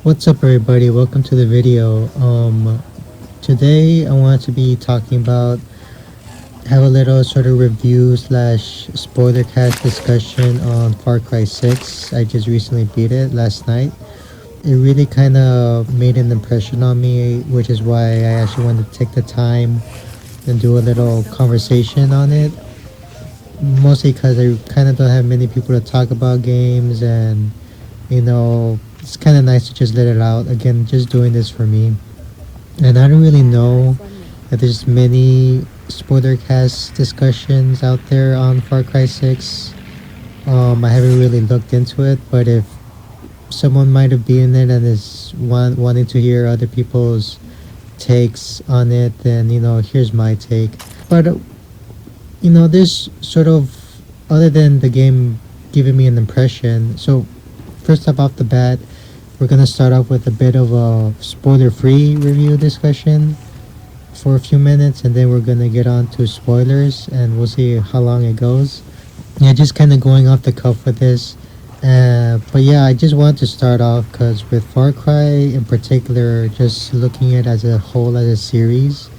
What's up, everybody? Welcome to the video. Today I want to be talking about have a little sort of review slash spoiler cast discussion on Far Cry 6. I just recently beat it last night. It really kind of made an impression on me, which is why I actually wanted to take the time and do a little conversation on it. Mostly because I kind of don't have many people to talk about games, and it's kind of nice to just let it out. Again, just doing this for me. And I don't really know that there's many spoiler cast discussions out there on Far Cry 6. I haven't really looked into it, but if someone might have been in it and is wanting to hear other people's takes on it, then here's my take. But there's sort of, other than the game giving me an impression. So first off the bat, we're gonna start off with a bit of a spoiler-free review discussion for a few minutes, and then we're gonna get on to spoilers, and we'll see how long it goes. Yeah, just kind of going off the cuff with this. But yeah, I just wanted to start off because with Far Cry in particular, just looking at it as a whole, as a series,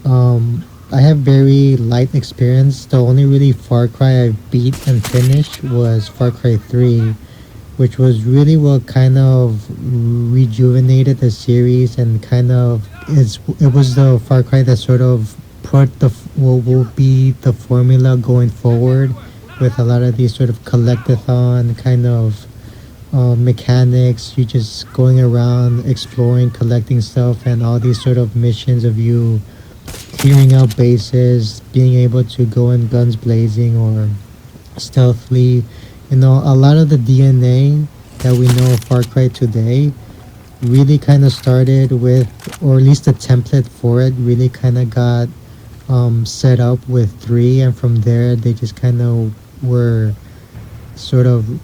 I have very light experience. The only really Far Cry I beat and finished was Far Cry 3, which was really what kind of rejuvenated the series, and it was the Far Cry that sort of put what will be the formula going forward, with a lot of these sort of collectathon kind of mechanics. You just going around exploring, collecting stuff, and all these sort of missions of you clearing out bases, being able to go in guns blazing or stealthily. A lot of the DNA that we know of Far Cry today really kind of started with, or at least the template for it really kind of got set up with 3, and from there they just kind of were sort of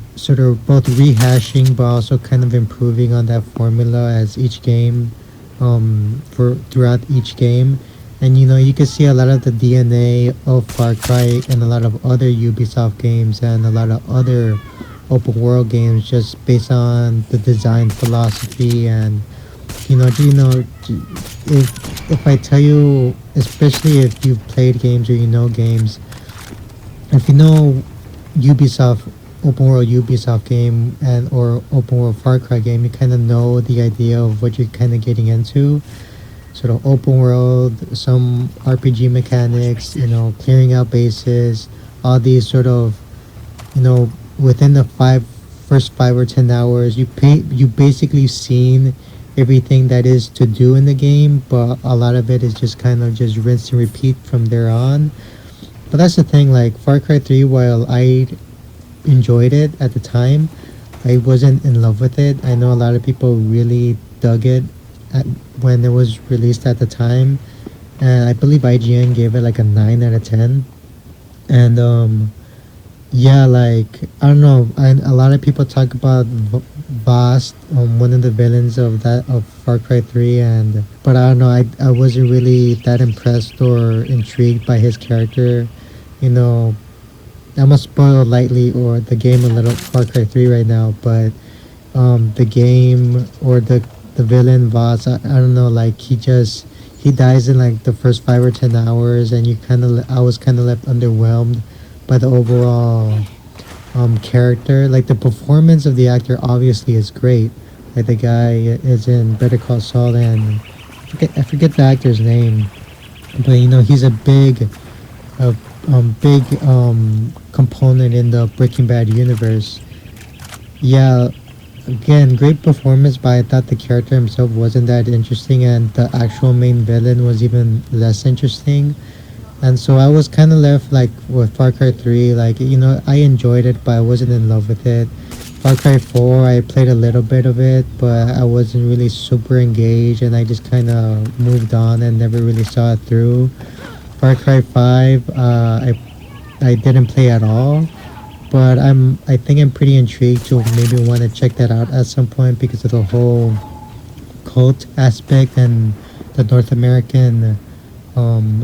both rehashing but also kind of improving on that formula as each game, for throughout each game. And you can see a lot of the DNA of Far Cry and a lot of other Ubisoft games and a lot of other open world games, just based on the design philosophy. And if I tell you, especially if you've played games or games, if you know Ubisoft, open world Ubisoft game, and or open world Far Cry game, you kind of know the idea of what you're kind of getting into. Sort of open world, some RPG mechanics, clearing out bases, all these sort of, within the first 5 or 10 hours, you basically seen everything that is to do in the game, but a lot of it is just kind of just rinse and repeat from there on. But that's the thing, like Far Cry 3, while I enjoyed it at the time, I wasn't in love with it. I know a lot of people really dug it when it was released at the time, and I believe IGN gave it like a 9 out of 10. And yeah, like, I don't know, a lot of people talk about Boss, one of the villains of Far Cry 3, but I don't know, I wasn't really that impressed or intrigued by his character. I'm gonna spoil lightly or the game a little, Far Cry 3 right now, but the game, or the villain Voss, I don't know, like he dies in like the first 5 or 10 hours, and I was kind of left underwhelmed by the overall character. Like the performance of the actor obviously is great. Like the guy is in Better Call Saul, and I forget the actor's name, but he's a big component in the Breaking Bad universe. Yeah, again, great performance, but I thought the character himself wasn't that interesting, and the actual main villain was even less interesting. And so I was kind of left like with Far Cry 3, like, I enjoyed it, but I wasn't in love with it. Far Cry 4, I played a little bit of it, but I wasn't really super engaged, and I just kind of moved on and never really saw it through. Far Cry 5, I didn't play at all, but I think I'm pretty intrigued to maybe want to check that out at some point because of the whole cult aspect and the North American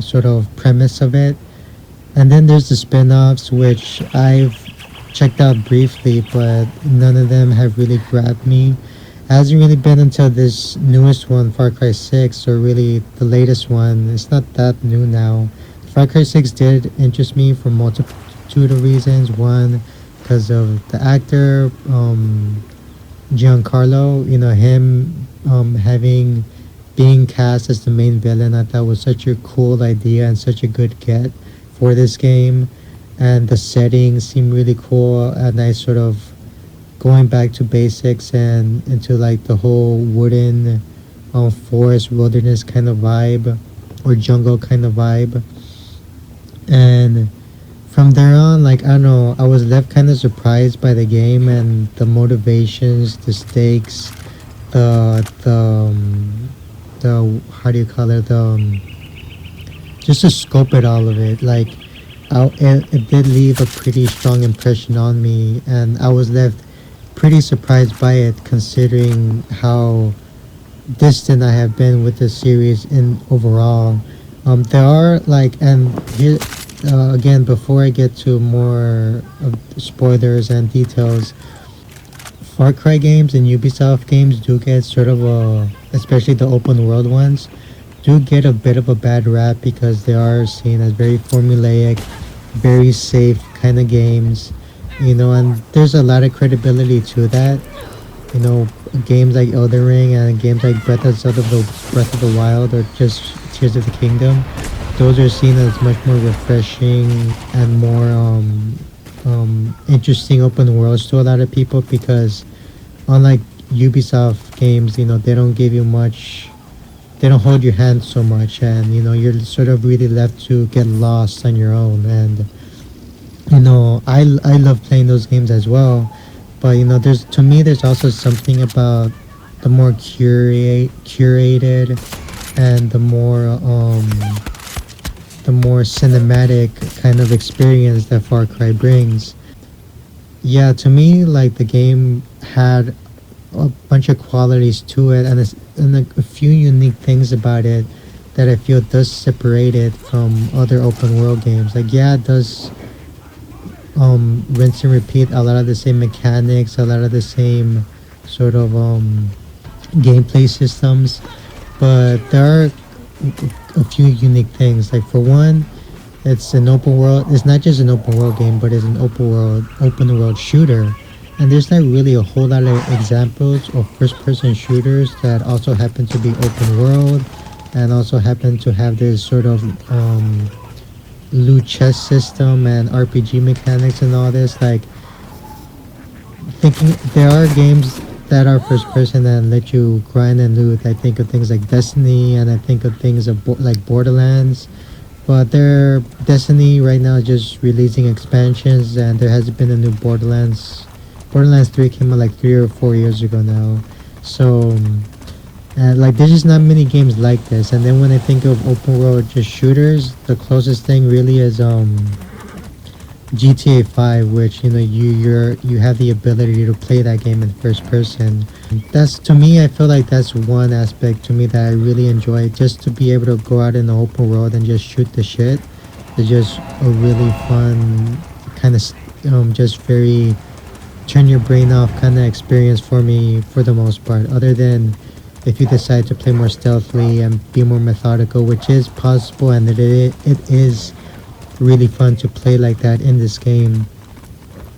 sort of premise of it. And then there's the spin-offs, which I've checked out briefly, but none of them have really grabbed me. Hasn't really been until this newest one, Far Cry 6, or really the latest one. It's not that new now. Far Cry 6 did interest me for multitude of reasons. One, because of the actor, Giancarlo, him having being cast as the main villain, I thought was such a cool idea and such a good get for this game. And the setting seemed really cool, a nice sort of going back to basics and into like the whole wooden forest wilderness kind of vibe or jungle kind of vibe. And from there on, like, I don't know, I was left kind of surprised by the game and the motivations, the stakes, the how do you call it, just to scope it, all of it. Like, it did leave a pretty strong impression on me, and I was left pretty surprised by it, considering how distant I have been with the series in overall. There are like, and here again, before I get to more of spoilers and details, Far Cry games and Ubisoft games do get sort of a, especially the open world ones, do get a bit of a bad rap because they are seen as very formulaic, very safe kind of games, and there's a lot of credibility to that. Games like Elden Ring and games like Breath of the Wild or just Tears of the Kingdom, those are seen as much more refreshing and more interesting open worlds to a lot of people because unlike Ubisoft games, they don't give you much, they don't hold your hand so much, and you're sort of really left to get lost on your own. And I love playing those games as well, but there's, to me, there's also something about the more curated and the more cinematic kind of experience that Far Cry brings. Yeah, to me, like, the game had a bunch of qualities to it, and a few unique things about it that I feel does separate it from other open world games. Like, yeah, it does rinse and repeat a lot of the same mechanics, a lot of the same sort of gameplay systems, but there are a few unique things. Like, for one, it's an open world. It's not just an open world game, but it's an open world shooter. And there's not really a whole lot of examples of first person shooters that also happen to be open world and also happen to have this sort of loot chest system and RPG mechanics and all this. Like, thinking, there are games that are first person and let you grind and loot. I think of things like Destiny, and I think of things like Borderlands. But Destiny right now is just releasing expansions, and there hasn't been a new Borderlands. Borderlands 3 came out like 3 or 4 years ago now. So, like, there's just not many games like this. And then when I think of open world just shooters, the closest thing really is GTA 5, which you have the ability to play that game in first person. That's, to me, I feel like that's one aspect to me that I really enjoy. Just to be able to go out in the open world and just shoot the shit is just a really fun kind of just very turn your brain off kind of experience for me, for the most part, other than if you decide to play more stealthily and be more methodical, which is possible, and it is really fun to play like that in this game.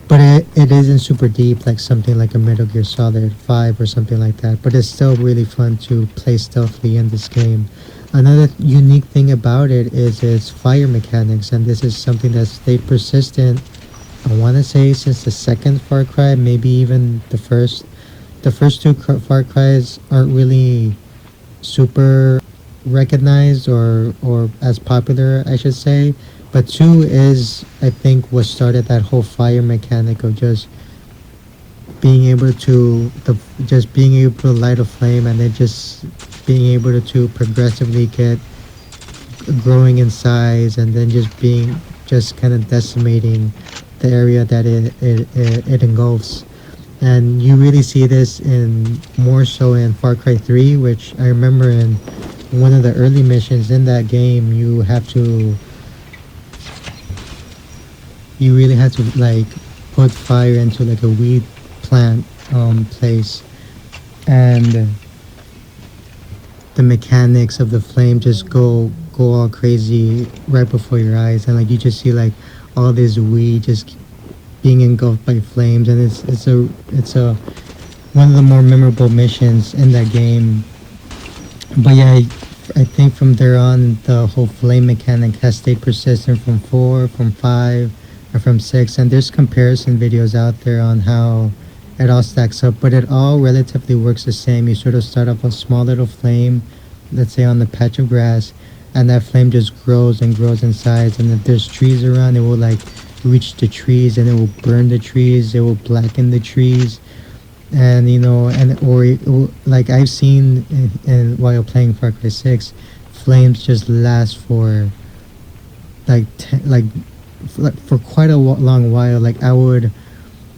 But it isn't super deep like something like a Metal Gear Solid 5 or something like that, but it's still really fun to play stealthily in this game. Another unique thing about it is its fire mechanics, and this is something that stayed persistent, I want to say, since the second Far Cry, maybe even the first. The first two Far Cries aren't really super recognized or as popular, I should say. But 2 is, I think, what started that whole fire mechanic of just being able to light a flame, and then just being able to progressively get growing in size, and then just kind of decimating the area that it engulfs. And you really see this more so in Far Cry 3, which I remember in one of the early missions in that game, you really had to like put fire into like a weed plant place. and the mechanics of the flame just go all crazy right before your eyes, and like you just see like all this weed just being engulfed by flames, and it's a one of the more memorable missions in that game. But yeah, I think from there on the whole flame mechanic has stayed persistent from 4, from 5, or from 6, and there's comparison videos out there on how it all stacks up, but it all relatively works the same. You sort of start off a small little flame, let's say on the patch of grass, and that flame just grows and grows in size, and if there's trees around, it will like reach the trees and it will burn the trees, it will blacken the trees, and and like I've seen while playing Far Cry 6, flames just last for like for quite a long while. Like I would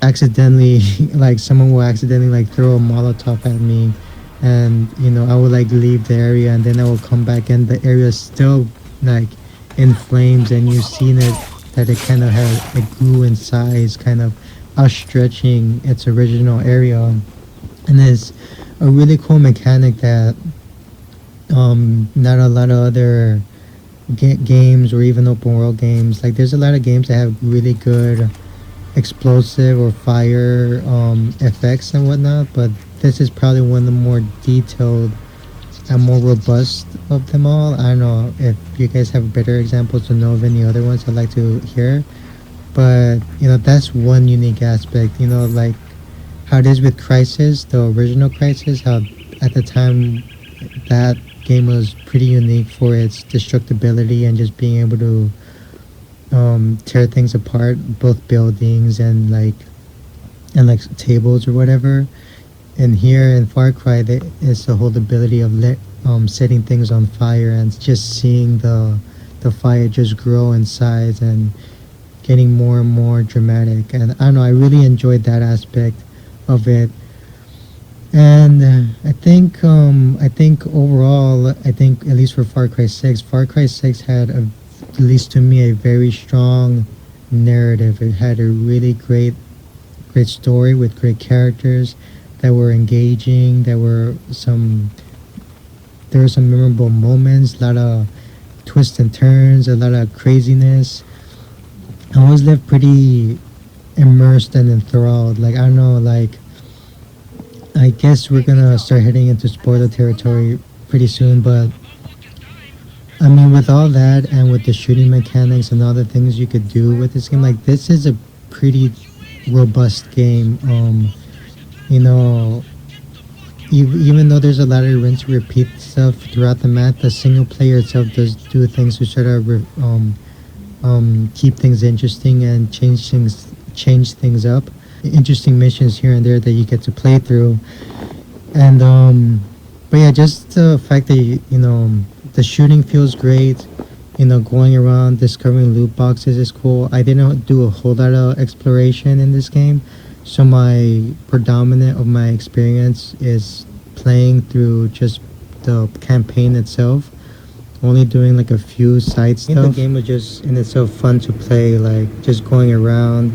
accidentally like someone will accidentally like throw a Molotov at me, and I would like leave the area, and then I will come back and the area is still like in flames, and you've seen it that it kind of had it grew in size, kind of outstretching its original area. And it's a really cool mechanic that not a lot of other games or even open world games, like there's a lot of games that have really good explosive or fire effects and whatnot, but this is probably one of the more detailed and more robust of them all. I don't know if you guys have better examples to know of any other ones I'd like to hear, but that's one unique aspect. Like how it is with Crisis, the original Crisis, how at the time that game was pretty unique for its destructibility and just being able to tear things apart, both buildings and like tables or whatever. And here in Far Cry, it's the whole ability of setting things on fire and just seeing the fire just grow in size and getting more and more dramatic. And I don't know, I really enjoyed that aspect of it. And I think overall, I think at least for Far Cry 6, Far Cry 6 had at least to me, a very strong narrative. It had a really great story with great characters that were engaging. There were some memorable moments, a lot of twists and turns, a lot of craziness. I always lived pretty immersed and enthralled. Like I don't know, like I guess we're gonna start heading into spoiler territory pretty soon, but I mean, with all that and with the shooting mechanics and all the things you could do with this game, like this is a pretty robust game. You know, even though there's a lot of rinse and repeat stuff throughout the map, the single player itself does do things to sort of keep things interesting and change things up. Interesting missions here and there that you get to play through, and but yeah, just the fact that the shooting feels great. Going around discovering loot boxes is cool. I didn't do a whole lot of exploration in this game, so my predominant of my experience is playing through just the campaign itself, only doing like a few side stuff. The game was just in itself fun to play, like just going around.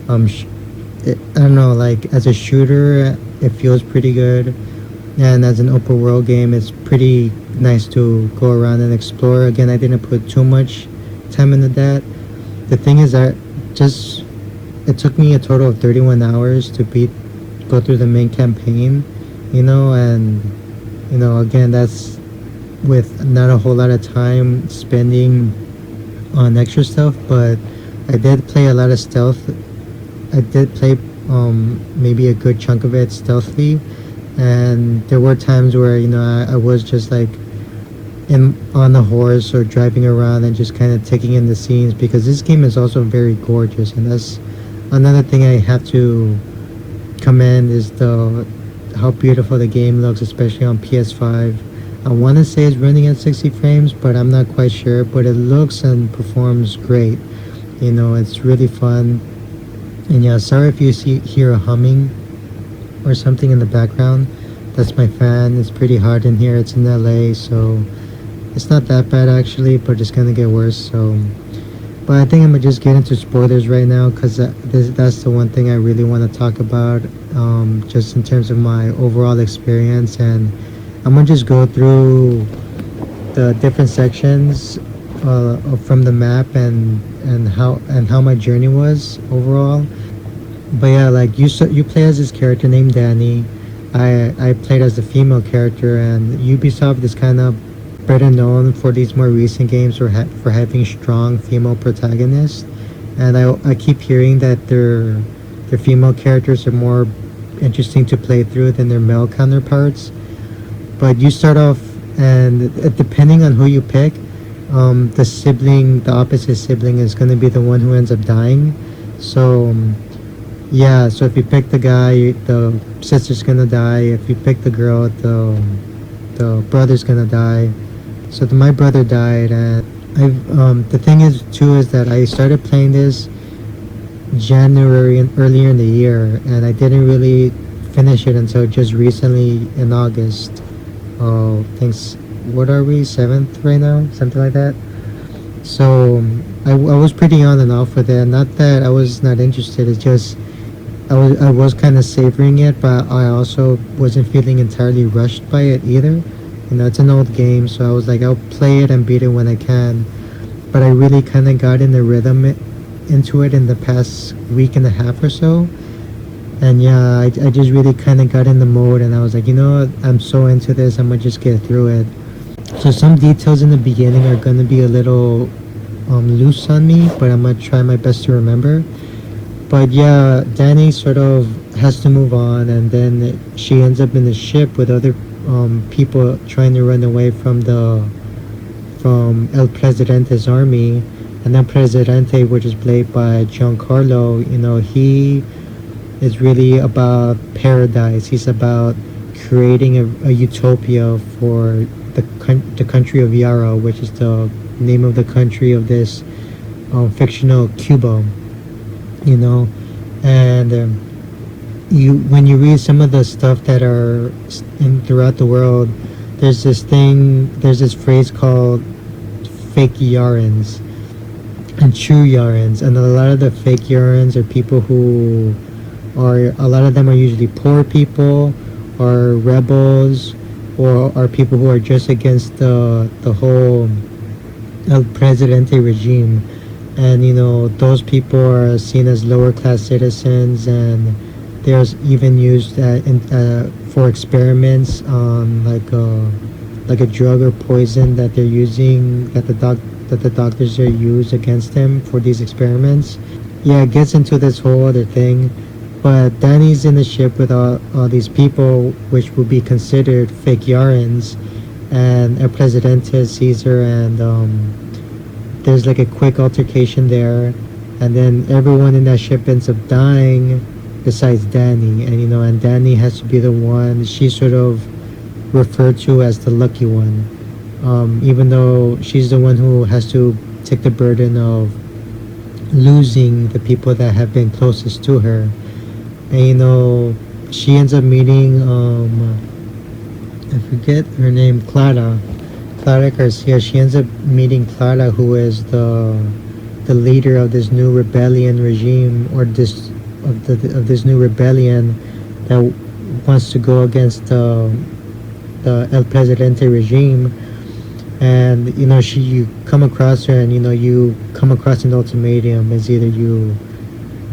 I don't know, like as a shooter, it feels pretty good, and as an open world game, it's pretty nice to go around and explore. Again, I didn't put too much time into that. The thing is that it took me a total of 31 hours to go through the main campaign, and again, that's with not a whole lot of time spending on extra stuff. But I did play a lot of stealth. I did play maybe a good chunk of it stealthily, and there were times where I was just like on the horse or driving around and just kind of taking in the scenes, because this game is also very gorgeous, and that's another thing I have to commend is how beautiful the game looks, especially on PS5. I want to say it's running at 60 frames, but I'm not quite sure. But it looks and performs great. It's really fun. And yeah, sorry if you hear a humming or something in the background. That's my fan. It's pretty hot in here. It's in LA, so it's not that bad actually, but it's gonna get worse. So But I think I'm gonna just get into spoilers right now because that's the one thing I really want to talk about, just in terms of my overall experience. And I'm gonna just go through the different sections from the map, and how my journey was overall. But yeah, like you play as this character named Danny. I played as the female character, and Ubisoft is kind of better known for these more recent games for having strong female protagonists. And I keep hearing that their female characters are more interesting to play through than their male counterparts. But you start off, and depending on who you pick, the opposite sibling, is going to be the one who ends up dying. So yeah, so if you pick the guy, the sister's gonna die. If you pick the girl, the brother's gonna die. So my brother died, and the thing is too is that I started playing this January and earlier in the year, and I didn't really finish it until just recently in August. Oh, thanks. What are we, 7th right now? Something like that. So I was pretty on and off with it. Not that I was not interested. It's just I was kind of savoring it, but I also wasn't feeling entirely rushed by it either. It's an old game, so I was like, I'll play it and beat it when I can. But I really kind of got in the rhythm into it in the past week and a half or so. And yeah, I just really kind of got in the mode, and I was like, I'm so into this, I'm gonna just get through it. So some details in the beginning are gonna be a little loose on me, but I'm gonna try my best to remember. But yeah, Danny sort of has to move on, and then she ends up in the ship with other people trying to run away from El Presidente's army. And then Presidente, which is played by Giancarlo, he is really about paradise. He's about creating a utopia for the country of Yara, which is the name of the country of this fictional Cuba. And when you read some of the stuff that are throughout the world, there's this phrase called fake Yarans and true Yarans. And a lot of the fake Yarans are people a lot of them are usually poor people, or rebels, or are people who are just against the whole El Presidente regime. And those people are seen as lower class citizens, and they're even used for experiments on like a drug or poison that they're using, that the doctors are use against them for these experiments. Yeah, it gets into this whole other thing. But Danny's in the ship with all these people, which would be considered fake Yarans, and El Presidente sees her, and there's like a quick altercation there, and then everyone in that ship ends up dying besides Danny. And Danny has to be the one she's sort of referred to as the lucky one, even though she's the one who has to take the burden of losing the people that have been closest to her. And she ends up meeting I forget her name, Clara Garcia. She ends up meeting Clara, who is the leader of this new rebellion regime, or this new rebellion that wants to go against the El Presidente regime. And you come across her, and you come across an ultimatum. It's either you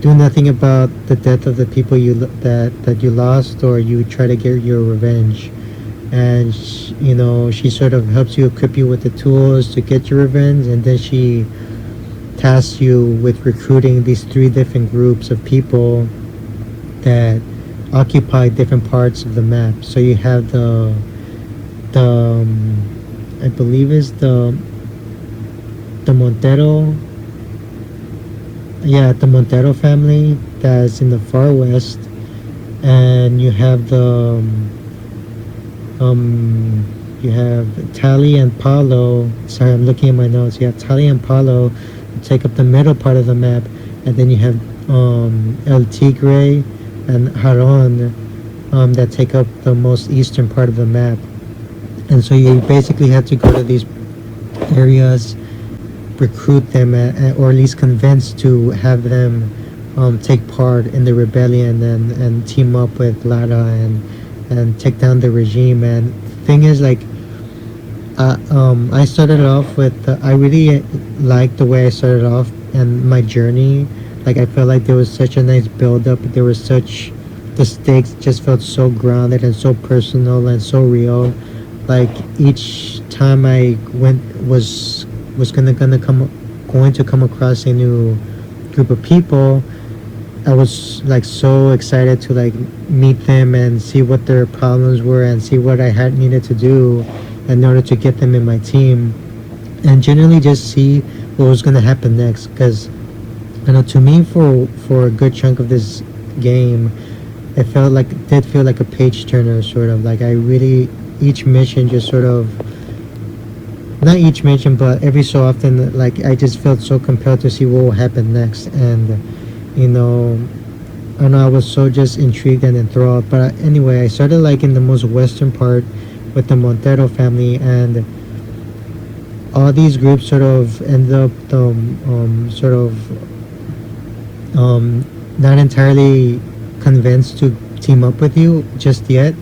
do nothing about the death of the people that you lost, or you try to get your revenge. And she sort of helps you, equip you with the tools to get your revenge, and then she tasks you with recruiting these 3 different groups of people that occupy different parts of the map. So you have the I believe is the Montero, the Montero family that's in the far west. And you have you have Tali and Paulo. Sorry, I'm looking at my notes. You have Tali and Paulo who take up the middle part of the map, and then you have El Tigre and Haron that take up the most eastern part of the map. And so you basically have to go to these areas recruit them, or at least convince to have them take part in the rebellion, and team up with Lara, and take down the regime. And thing is, like, I started off with I really liked the way I started off and my journey. Like, I felt like there was such a nice build up. There was such The stakes just felt so grounded and so personal and so real. Like, each time I went was going to come across a new group of people, I was like so excited to like meet them and see what their problems were and see what I had needed to do in order to get them in my team, and generally just see what was going to happen next. Because I know, to me, for a good chunk of this game, it did feel like a page turner, sort of. Like, I really, each mission just sort of, not each mission, but every so often, like, I just felt so compelled to see what will happen next. And you know, I don't know, I was so just intrigued and enthralled. But anyway, I started like in the most western part with the Montero family, and all these groups sort of ended up not entirely convinced to team up with you just yet.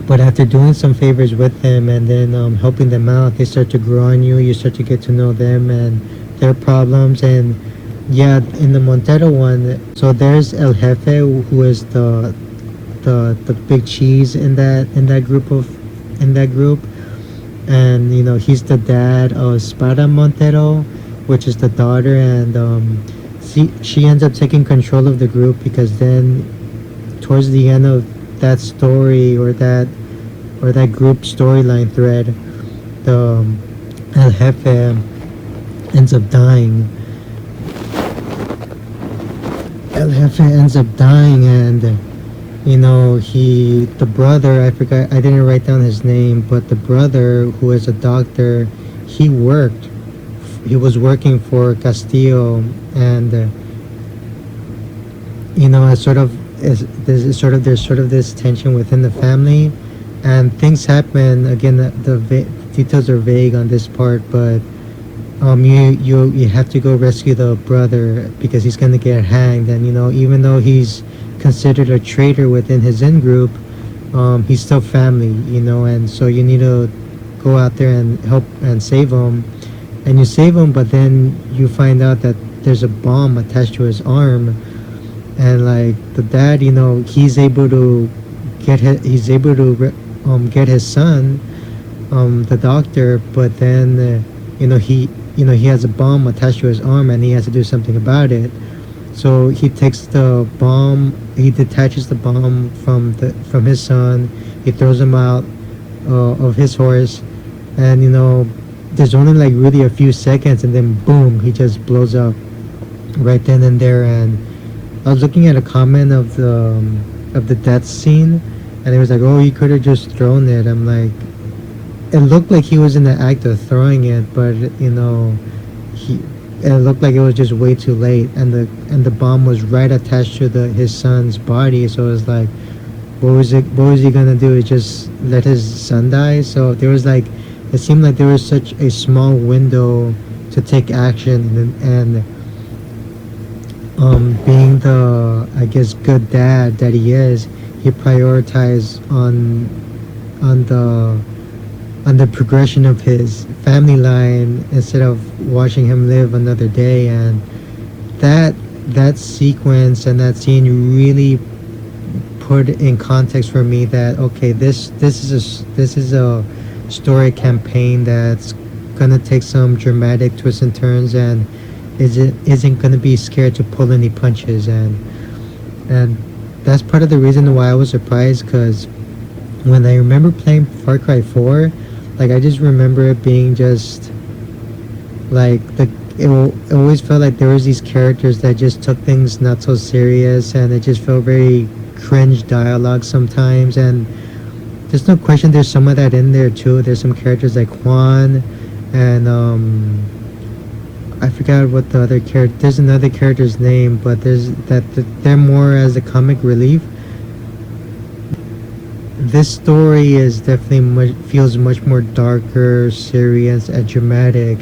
But after doing some favors with them, and then helping them out, they start to grow on you. You start to get to know them and their problems. And yeah, in the Montero one, so there's El Jefe, who is the big cheese in that group. And you know, he's the dad of Spada Montero, which is the daughter. And she ends up taking control of the group, because then towards the end of that story, or that group storyline thread, the El Jefe ends up dying. El Jefe ends up dying, and you know, the brother, I forgot, I didn't write down his name, but the brother, who is a doctor, he was working for Castillo. And you know, there's sort of this tension within the family, and things happen. Again, the details are vague on this part, but you have to go rescue the brother, because he's gonna get hanged. And you know, even though he's considered a traitor within his in group, he's still family, you know. And so you need to go out there and help and save him. And you save him, but then you find out that there's a bomb attached to his arm. And like, the dad, you know, he's able to get his son, the doctor. But then you know, he has a bomb attached to his arm, and he has to do something about it. So he detaches the bomb from his son. He throws him out of his horse, and you know, there's only like really a few seconds, and then boom, he just blows up right then and there. And I was looking at a comment of the death scene, and it was like, oh, he could have just thrown it. I'm like, it looked like he was in the act of throwing it, but you know, it looked like it was just way too late, and the bomb was right attached to his son's body. So it was like, what was he gonna do? Is just let his son die? So there was like, it seemed like there was such a small window to take action. And being the, I guess, good dad that he is, he prioritized on the progression of his family line, instead of watching him live another day. And that sequence and that scene really put in context for me that, okay, this is a story campaign that's gonna take some dramatic twists and turns, and isn't gonna be scared to pull any punches. And that's part of the reason why I was surprised, because when I remember playing Far Cry 4, like, I just remember it being just like, it always felt like there was these characters that just took things not so serious, and it just felt very cringe dialogue sometimes. And there's no question, there's some of that in there too. There's some characters like Juan, and I forgot what the other character, there's another character's name, but they're more as a comic relief. This story is definitely feels much more darker, serious, and dramatic.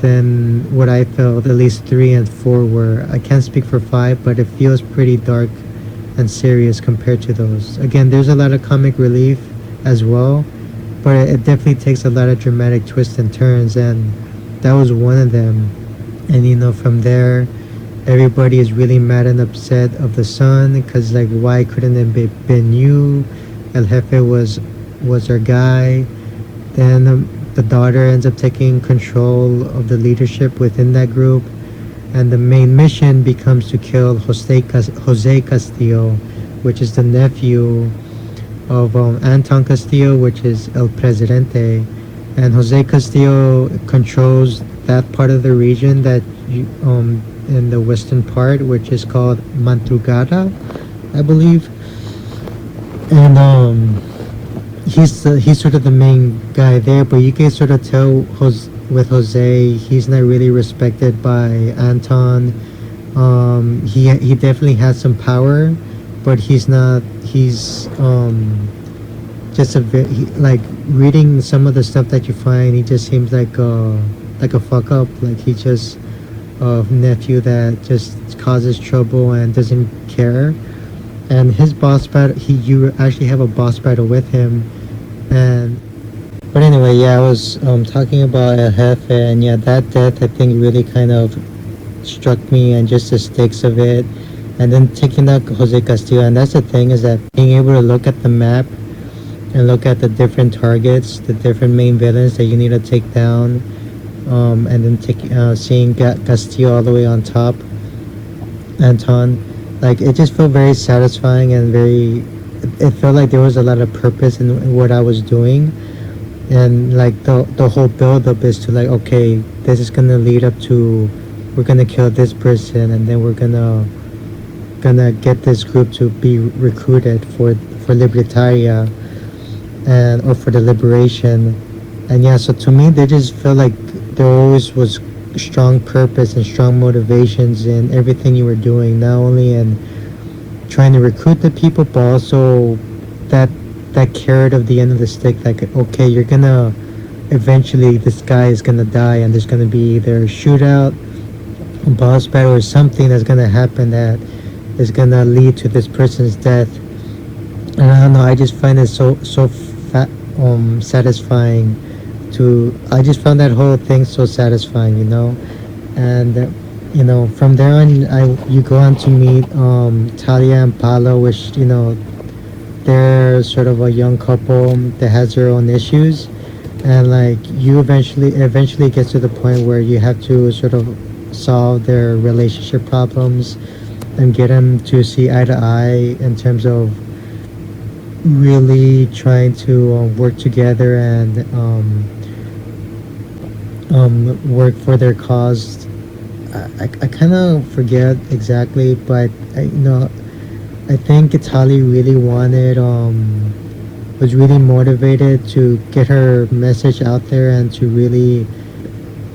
than what I felt at least 3 and 4 were. I can't speak for 5, but it feels pretty dark and serious compared to those. Again, there's a lot of comic relief as well, but it definitely takes a lot of dramatic twists and turns, and that was one of them. And from there, everybody is really mad and upset of the son because, like, why couldn't it been you? El Jefe was our guy. Then the daughter ends up taking control of the leadership within that group, and the main mission becomes to kill Jose Castillo, which is the nephew of Anton Castillo, which is El Presidente. And Jose Castillo controls that part of the region that in the western part, which is called Mantrugada, I believe. And he's sort of the main guy there, but you can sort of tell with Jose, he's not really respected by Anton. He definitely has some power, but he's not. He's just like reading some of the stuff that you find. He just seems like a fuck up. Like he just a nephew that just causes trouble and doesn't care. And his boss battle, you actually have a boss battle with him. And but anyway, yeah, I was talking about El Jefe, and yeah, that death I think really kind of struck me, and just the stakes of it, and then taking out Jose Castillo. And that's the thing, is that being able to look at the map and look at the different targets, the different main villains that you need to take down, and then seeing Castillo all the way on top, Anton, like it just felt very satisfying and it felt like there was a lot of purpose in what I was doing. And like the whole build up is to, like, okay, this is gonna lead up to, we're gonna kill this person, and then we're gonna get this group to be recruited for Libertaria, or for the liberation. And yeah, so to me, they just felt like there always was strong purpose and strong motivations in everything you were doing, not only in trying to recruit the people, but also that carrot of the end of the stick, like, okay, you're gonna eventually, this guy is gonna die, and there's gonna be either a shootout, a boss battle, or something that's gonna happen that is gonna lead to this person's death. And I don't know, I just find it so satisfying I just found that whole thing so satisfying, and from there on, you go on to meet Talia and Paolo, which they're sort of a young couple that has their own issues, and like you eventually gets to the point where you have to sort of solve their relationship problems and get them to see eye to eye in terms of really trying to work together and work for their cause. I kind of forget exactly, but I think Italy really was really motivated to get her message out there and to really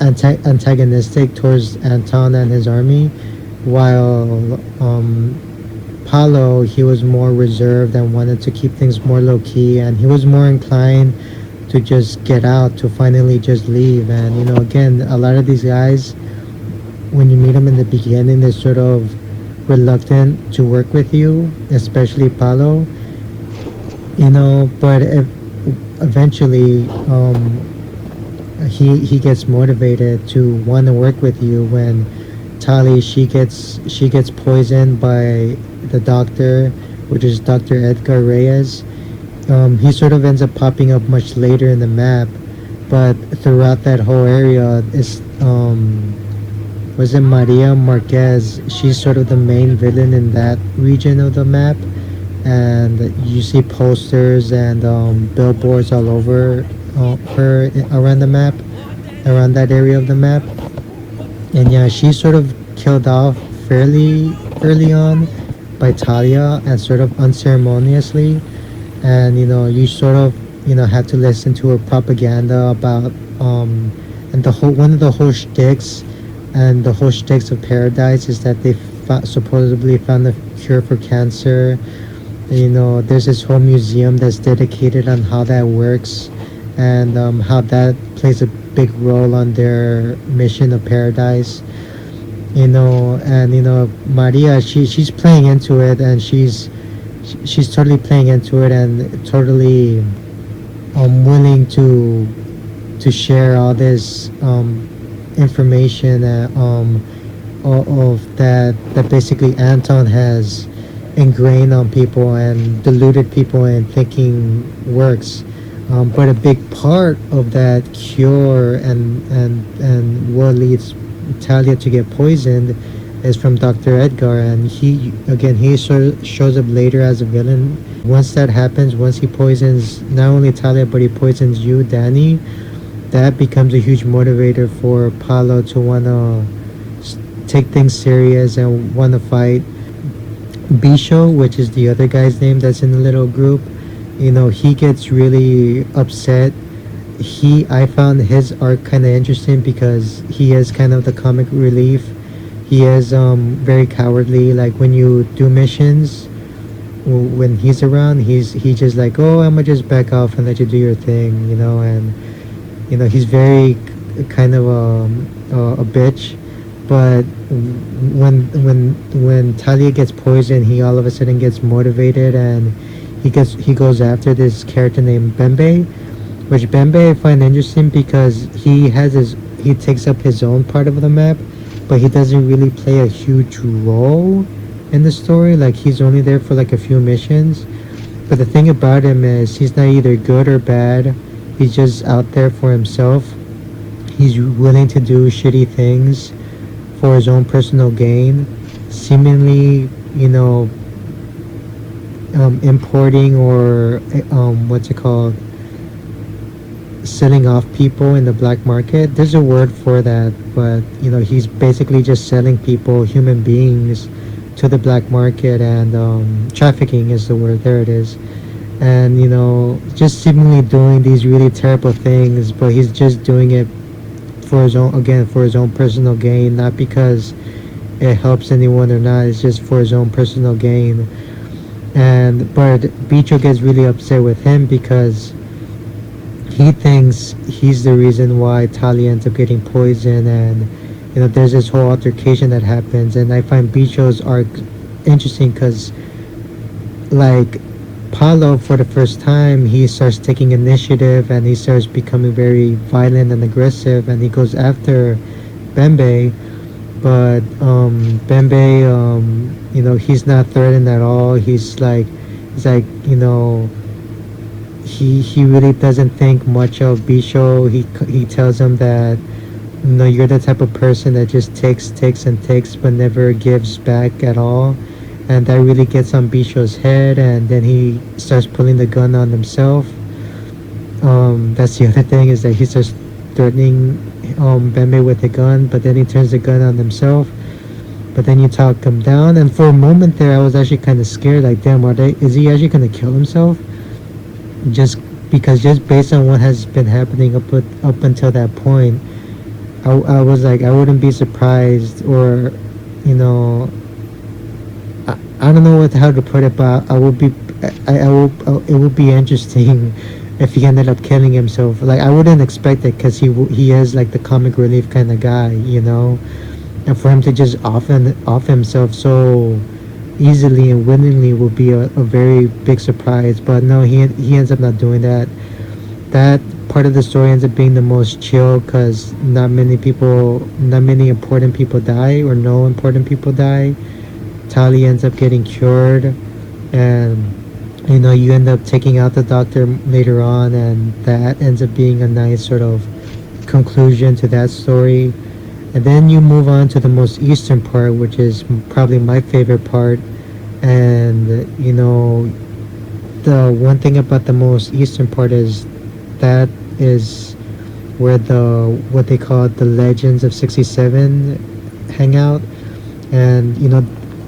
antagonistic towards Anton and his army, while Paulo, he was more reserved and wanted to keep things more low key, and he was more inclined to just get out, to finally just leave. And again, a lot of these guys, when you meet them in the beginning, they're sort of reluctant to work with you, especially Paulo, but eventually he gets motivated to want to work with you when Tali, she gets poisoned by the doctor, which is Dr. Edgar Reyes. He sort of ends up popping up much later in the map, but throughout that whole area is was it Maria Marquez? She's sort of the main villain in that region of the map, and you see posters and billboards all over her around the map, around that area of the map. And yeah, she's sort of killed off fairly early on by Talia, and sort of unceremoniously. And you sort of have to listen to her propaganda about and one of the whole shticks of Paradise is that they supposedly found a cure for cancer. There's this whole museum that's dedicated on how that works, and how that plays a big role on their mission of paradise. And Maria, she's playing into it, and she's totally playing into it, and totally willing to share all this information of that basically Anton has ingrained on people and deluded people in thinking works. But a big part of that cure and what leads Talia to get poisoned is from Dr. Edgar, and he shows up later as a villain. Once that happens, once he poisons not only Talia but he poisons you, Danny, that becomes a huge motivator for Paulo to wanna take things serious and wanna fight Bisho, which is the other guy's name that's in the little group. He gets really upset. I found his arc kind of interesting because he is kind of the comic relief. He is very cowardly. Like when you do missions, when he's around, he just like, oh, I'm gonna just back off and let you do your thing, and he's very kind of a bitch. But when Talia gets poisoned, he all of a sudden gets motivated, and he goes after this character named Bembe, which Bembe I find interesting because he takes up his own part of the map, but he doesn't really play a huge role in the story. Like he's only there for like a few missions. But the thing about him is he's not either good or bad. He's just out there for himself. He's willing to do shitty things for his own personal gain, seemingly, importing or what's it called, selling off people in the black market. There's a word for that, but he's basically just selling people, human beings, to the black market, and trafficking is the word. There it is. And just seemingly doing these really terrible things, but he's just doing it for his own personal gain, not because it helps anyone or not. It's just for his own personal gain. But Bicho gets really upset with him because he thinks he's the reason why Talia ends up getting poisoned, and there's this whole altercation that happens. And I find Bicho's arc interesting because, like, Paulo, for the first time, he starts taking initiative and he starts becoming very violent and aggressive, and he goes after Bembe. But Bembe, he's not threatened at all. He's like, he really doesn't think much of Bisho. He tells him that you're the type of person that just takes and takes but never gives back at all, and that really gets on Bisho's head. And then he starts pulling the gun on himself. That's the other thing, is that he starts threatening Bembe with a gun, but then he turns the gun on himself. But then you talk him down, and for a moment there, I was actually kind of scared. Like, damn, is he actually gonna kill himself? Just based on what has been happening up until that point, I was like, I wouldn't be surprised, or I don't know how to put it, but it would be interesting if he ended up killing himself. Like, I wouldn't expect it because he is like the comic relief kind of guy, and for him to just off himself so easily and willingly would be a very big surprise. But no, he ends up not doing that. That part of the story ends up being the most chill because not many important people die, or no important people die. Tali ends up getting cured, and you end up taking out the doctor later on, and that ends up being a nice sort of conclusion to that story. And then you move on to the most eastern part, which is probably my favorite part. And the one thing about the most eastern part is that is where what they call the Legends of 67 hang out. And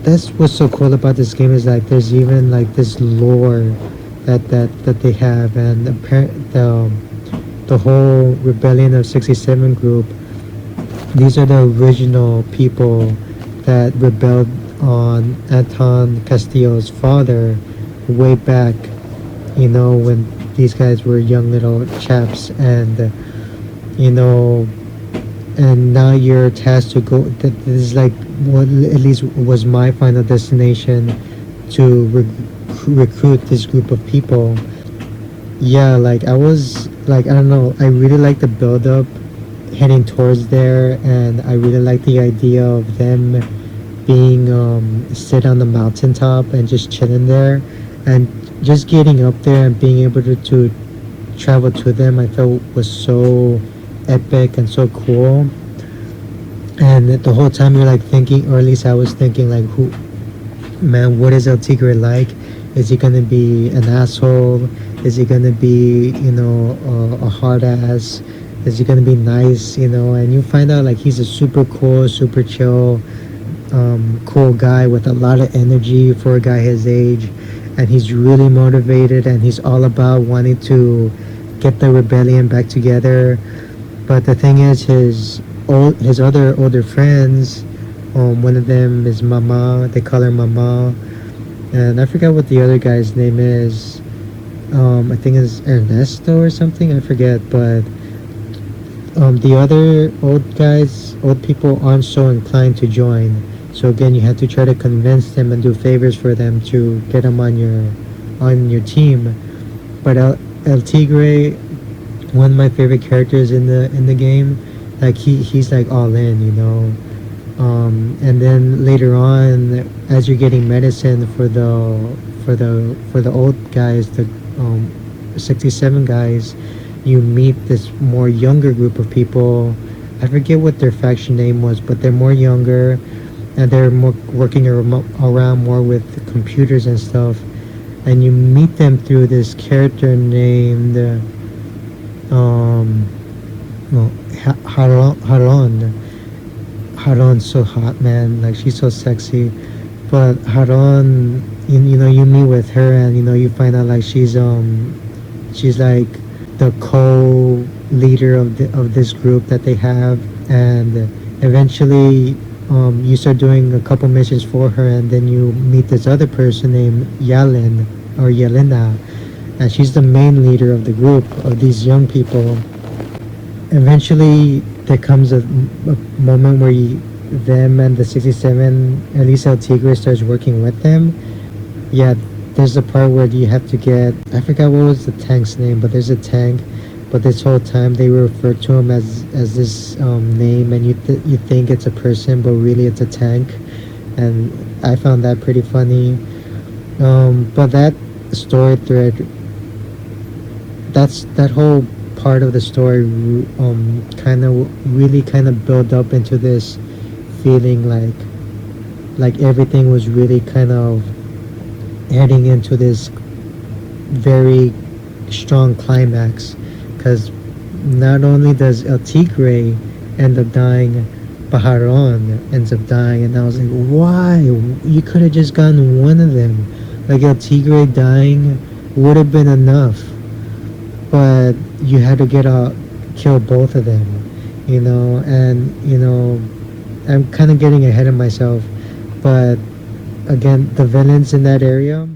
that's what's so cool about this game, is like there's even like this lore that they have. And the whole Rebellion of 67 group, these are the original people that rebelled on Anton Castillo's father way back when these guys were young little chaps, and you know and now you're tasked to go. This is like what at least was my final destination, to recruit this group of people. Yeah, like I was like, I don't know, I really like the build up heading towards there, and I really like the idea of them being sit on the mountaintop and just chilling there, and just getting up there and being able to travel to them. I felt was so epic and so cool. And the whole time you're like thinking, or at least I was thinking, like, who, man, what is El Tigre like? Is he gonna be an asshole? Is he gonna be, a hard ass? Is he gonna be nice? And you find out like he's a super cool, super chill, cool guy with a lot of energy for a guy his age, and he's really motivated, and he's all about wanting to get the rebellion back together. But the thing is, his other older friends, one of them is Mama. They call her Mama, and I forgot what the other guy's name is. I think it's Ernesto or something. I forget, but the other old people aren't so inclined to join. So again, you have to try to convince them and do favors for them to get them on your team. But El Tigre, one of my favorite characters in the game, like he's like all in. And then later on, as you're getting medicine for the old guys, the 67 guys, you meet this more younger group of people. I forget what their faction name was, but they're more younger, and they're more working around more with computers and stuff. And you meet them through this character named well, Haron. Haron's so hot, man. Like, she's so sexy. But Haron, you meet with her, and you find out like she's like the co-leader of this group that they have, and eventually you start doing a couple missions for her, and then you meet this other person named Yalin, or Yelena, and she's the main leader of the group of these young people. Eventually there comes a moment where them and the 67, at least El Tigre, starts working with them. Yeah, there's a part where you have to get, I forgot what was the tank's name, but there's a tank. But this whole time they refer to him as this name, and you think it's a person, but really it's a tank. And I found that pretty funny. But that story thread, that whole part of the story, kind of built up into this feeling like everything was really kind of heading into this very strong climax, because not only does El Tigre end up dying, but Haron ends up dying. And I was like, why? You could have just gotten one of them. Like, El Tigre dying would have been enough, but you had to kill both of them, and I'm kind of getting ahead of myself. But again, the villains in that area,